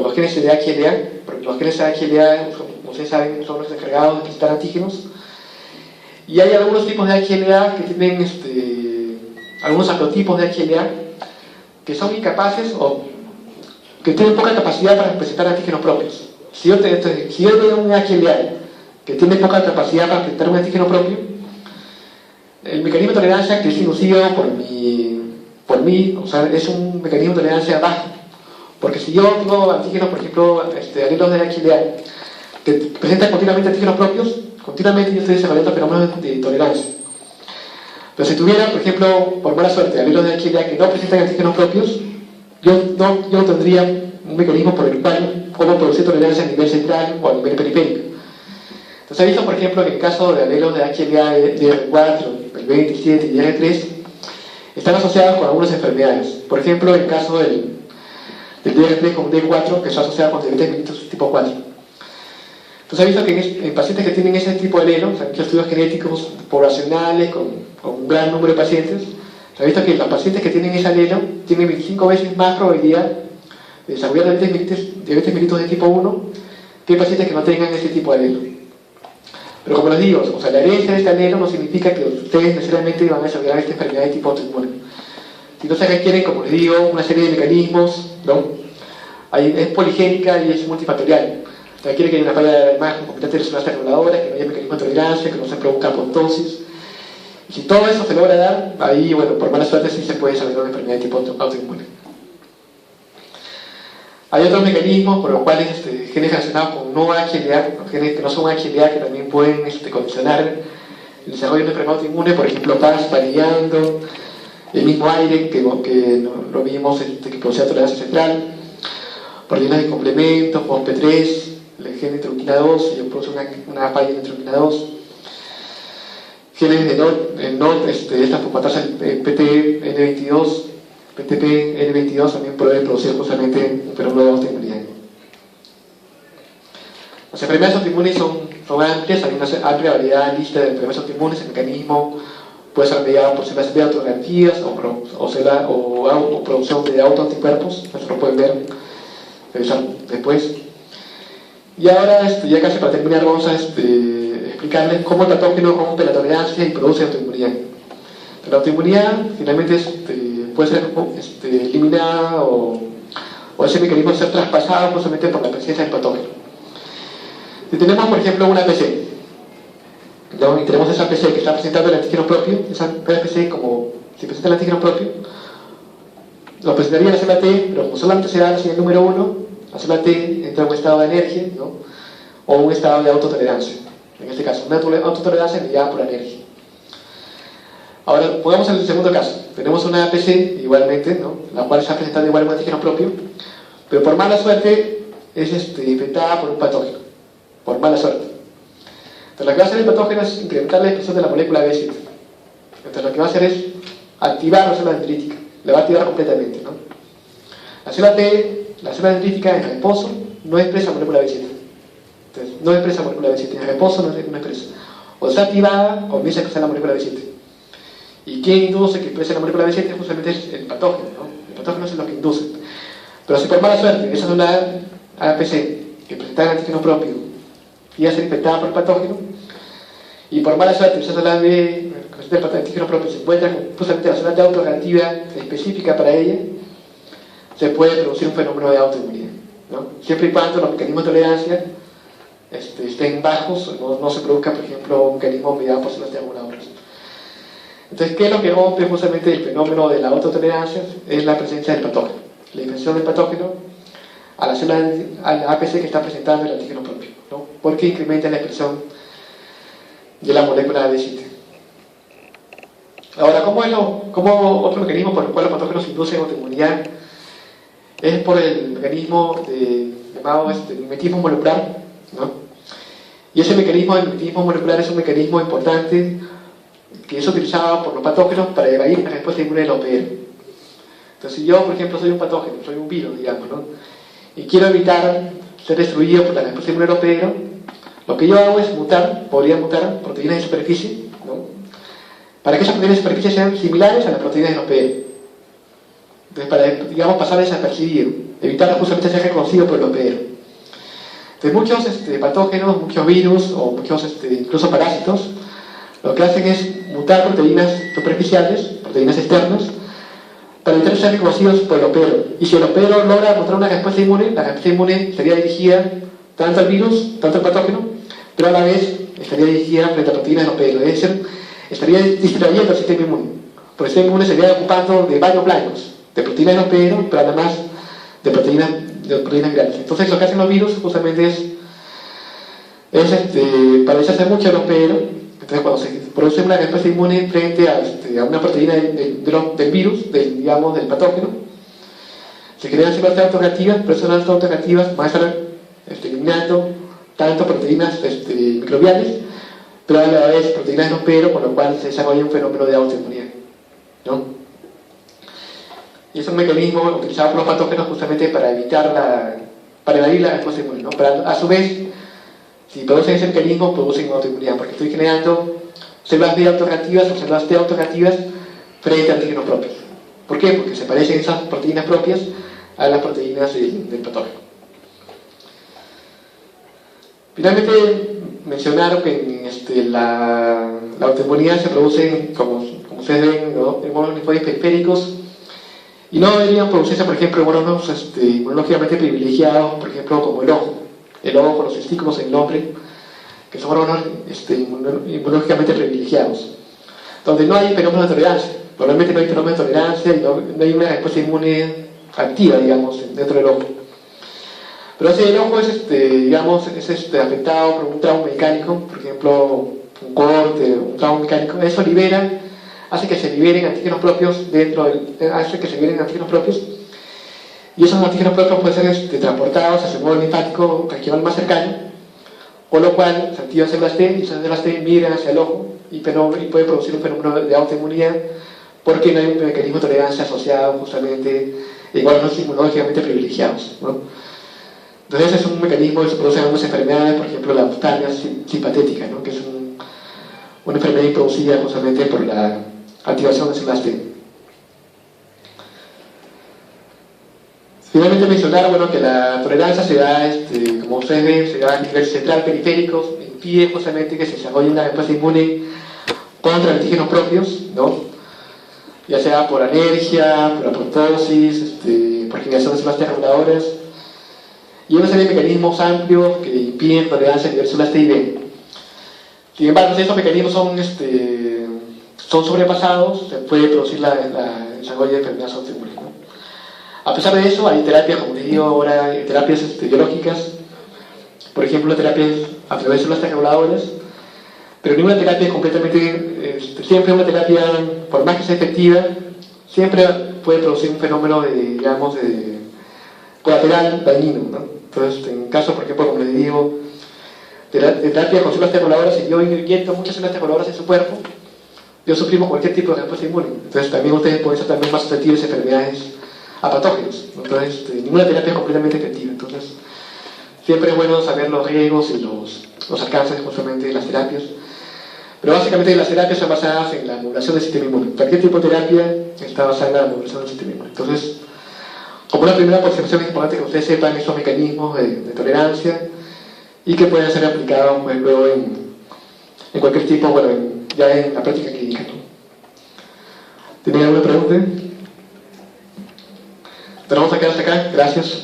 los genes de HLA, porque los genes de HLA, como ustedes saben, son los encargados de presentar antígenos. Y hay algunos tipos de HLA que tienen algunos haplotipos de HLA que son incapaces o que tienen poca capacidad para presentar antígenos propios. Si yo tengo un HLA que tiene poca capacidad para presentar un antígeno propio, el mecanismo de tolerancia que es inducido por mí, o sea, es un mecanismo de tolerancia bajo. Porque si yo tengo antígenos, por ejemplo, alelos de HLA que presentan continuamente antígenos propios, continuamente yo estoy desarrollando fenómenos de tolerancia. Pero si tuviera, por ejemplo, por mala suerte, alelos de HLA que no presentan antígenos propios, yo tendría un mecanismo por el cual puedo producir tolerancia a nivel central o a nivel periférico. Entonces, se ha visto, por ejemplo, en el caso de alelos de HLA, DR4, el 27 y DR3, están asociados con algunas enfermedades. Por ejemplo, el caso del DR3 con D4, que está asociado con diabetes mellitus tipo 4. Entonces, se ha visto que en pacientes que tienen ese tipo de alelo, se han hecho estudios genéticos poblacionales con un gran número de pacientes, se ha visto que los pacientes que tienen ese alelo tienen 25 veces más probabilidad de desarrollar diabetes mellitus de tipo 1 que pacientes que no tengan ese tipo de alelo. Pero como les digo, o sea, la herencia de este alelo no significa que ustedes necesariamente van a desarrollar esta enfermedad de tipo autoinmune. Sino se requieren, como les digo, una serie de mecanismos, ¿no? Es poligénica y es multifactorial. Requiere que haya una falla de imagen competente de células reguladoras, que no haya mecanismo de tolerancia, que no se provoca apoptosis. Y si todo eso se logra dar, ahí, bueno, por mala suerte sí se puede desarrollar una enfermedad de tipo autoinmune. Hay otros mecanismos por los cuales genes relacionados con no HLA, genes que no son HLA, que también pueden condicionar el desarrollo de una enfermedad autoinmune, por ejemplo, PAS variando, el mismo aire que lo vimos que producía tolerancia central, proteínas de complemento, FOSP3, el gen de interleuquina 2, y produce una falla de interleuquina 2, genes de NOT, estas fosfatasas PTN22, PTP-N22 también puede producir justamente un fenómeno de autoinmunidad. Las enfermedades autoinmunes son amplias, hay una amplia variedad lista de enfermedades autoinmunes. El mecanismo puede ser mediado por células B autoreactivas o producción de autoanticuerpos, eso lo pueden revisar después. Y ahora, ya casi para terminar, vamos a explicarles cómo el patógeno rompe la tolerancia y produce autoinmunidad. La autoinmunidad finalmente puede ser eliminada o ese mecanismo ser traspasado justamente por la presencia del patógeno. Si tenemos, por ejemplo, una PC, y tenemos esa PC que está presentando el antígeno propio, esa PC, como si presenta el antígeno propio, lo presentaría la célula T, pero como solamente se da la señal número 1, la célula T entra en un estado de alergia, ¿no? O un estado de autotolerancia. En este caso, una autotolerancia mediada por alergia. Ahora, pongamos el segundo caso. Tenemos una PC, igualmente, ¿no? La cual está presentando igual un antígeno propio, pero por mala suerte es infectada por un patógeno. Por mala suerte. Entonces, lo que va a hacer el patógeno es incrementar la expresión de la molécula B7. Entonces, lo que va a hacer es activar la célula dendrítica. La va a activar completamente, ¿no? La célula T, la célula dendrítica en reposo, no expresa molécula B7. Entonces, no expresa molécula B7. En reposo no expresa. O está activada o comienza a expresar la molécula B7. ¿Y quién induce que exprese la molécula B7? Justamente es el patógeno, ¿no? El patógeno es lo que induce. Pero si por mala suerte esa célula APC que presenta el antígeno propio iba a ser infectada por el patógeno, y por mala suerte esa célula que presenta el antígeno propio se encuentra con justamente la célula de autoreactiva específica para ella, se puede producir un fenómeno de autoinmunidad, ¿no? Siempre y cuando los mecanismos de tolerancia estén bajos, no se produzca, por ejemplo, un mecanismo mediado por células trianguladoras. Entonces, ¿qué es lo que rompe justamente el fenómeno de la autotolerancia? Es la presencia del patógeno, la infección del patógeno a la célula, a la APC que está presentando el antígeno propio, ¿no? Porque incrementa la expresión de la molécula B7. Ahora, ¿cómo otro mecanismo por el cual los patógenos inducen autoinmunidad? Es por el mecanismo llamado mimetismo molecular, ¿no? Y ese mecanismo de mimetismo molecular es un mecanismo importante que es utilizado por los patógenos para evadir la respuesta inmune del OPR. Entonces, si yo, por ejemplo, soy un patógeno, soy un virus, digamos, ¿no? Y quiero evitar ser destruido por la respuesta inmune del OPR, lo que yo hago es podría mutar proteínas de superficie, ¿no? Para que esas proteínas de superficie sean similares a las proteínas del OPR. Entonces, para, digamos, pasar desapercibido, evitar justamente ser reconocido por el hospedero. Entonces, muchos patógenos, muchos virus o muchos incluso parásitos, lo que hacen es mutar proteínas superficiales, proteínas externas, para evitar ser reconocidos por el hospedero. Y si el hospedero logra mostrar una respuesta inmune, la respuesta inmune sería dirigida tanto al virus, tanto al patógeno, pero a la vez estaría dirigida frente a proteínas del hospedero. Es decir, estaría distrayendo al sistema inmune. Porque el sistema inmune se estaría ocupando de varios blancos, de proteínas del hospedero, pero además de proteínas virales. Entonces, lo que hacen los virus justamente es parecerse mucho al hospedero. Entonces, cuando se produce una respuesta inmune frente a una proteína del virus, digamos, del patógeno, se crean células autoreactivas, pero esas células autoreactivas van a estar eliminando tanto proteínas microbiales, pero a la vez proteínas del hospedero, con lo cual se desarrolla un fenómeno de autoinmunidad, ¿no? Y es un mecanismo utilizado por los patógenos justamente para evadir la respuesta inmune, ¿no? Pero a su vez, si producen ese mecanismo, producen autoinmunidad, porque estoy generando células B autorreactivas o células T autorreactivas frente a antígenos propios. ¿Por qué? Porque se parecen esas proteínas propias a las proteínas del patógeno. Finalmente, mencionar que la autoinmunidad se produce, como ustedes ven, ¿no?, en monos linfóides periféricos, y no deberían producirse, por ejemplo, en monos inmunológicamente privilegiados, por ejemplo, como el ojo con los testículos en el hombre, que son órganos inmunológicamente privilegiados, donde no hay fenómeno de tolerancia. Probablemente no hay fenómeno de tolerancia y no hay una respuesta inmune activa, digamos, dentro del ojo. Pero si el ojo es afectado por un trauma mecánico, por ejemplo, un corte, un trauma mecánico, eso hace que se liberen antígenos propios y esos antígenos propios pueden ser transportados hacia el modo linfático regional más cercano, con lo cual se activan células T y esas células T migran hacia el ojo y puede producir un fenómeno de autoinmunidad porque no hay un mecanismo de tolerancia asociado justamente en órganos inmunológicamente privilegiados, ¿no? Entonces ese es un mecanismo que se produce en algunas enfermedades, por ejemplo la oftalmia simpatética, ¿no?, que es una enfermedad producida justamente por la activación de células T. Finalmente mencionar, que la tolerancia se da, como ustedes ven, se da a nivel central periférico, impide justamente que se desarrolle una respuesta inmune contra antígenos propios, ¿no?, ya sea por alergia, por apoptosis, por generación de células T reguladoras, y una serie de mecanismos amplios que impiden tolerancia a nivel células T y B. Sin embargo, si estos mecanismos son sobrepasados, se puede producir el desarrollo de enfermedades autoinmunes, ¿no? A pesar de eso, hay terapias, como les digo ahora, hay terapias biológicas, por ejemplo, terapias a través de células T reguladoras, pero ninguna terapia es completamente, siempre una terapia, por más que sea efectiva, siempre puede producir un fenómeno de colateral dañino, ¿no? Entonces, en caso, por ejemplo, como les digo, de terapia con células T reguladoras, si yo inyecto muchas células T reguladoras en su cuerpo, yo suprimo cualquier tipo de respuesta inmune. Entonces, también ustedes pueden ser también más susceptibles a enfermedades, a patógenos. Entonces, ninguna terapia es completamente efectiva. Entonces, siempre es bueno saber los riesgos y los alcances justamente de las terapias. Pero básicamente las terapias son basadas en la modulación del sistema inmune. Cualquier tipo de terapia está basada en la modulación del sistema inmune. Entonces, como una primera aproximación es importante que ustedes sepan esos mecanismos de tolerancia y que pueden ser aplicados luego en cualquier tipo, ya en la práctica clínica, ¿no? ¿Tienen alguna pregunta? Pero vamos a quedar hasta acá. Gracias.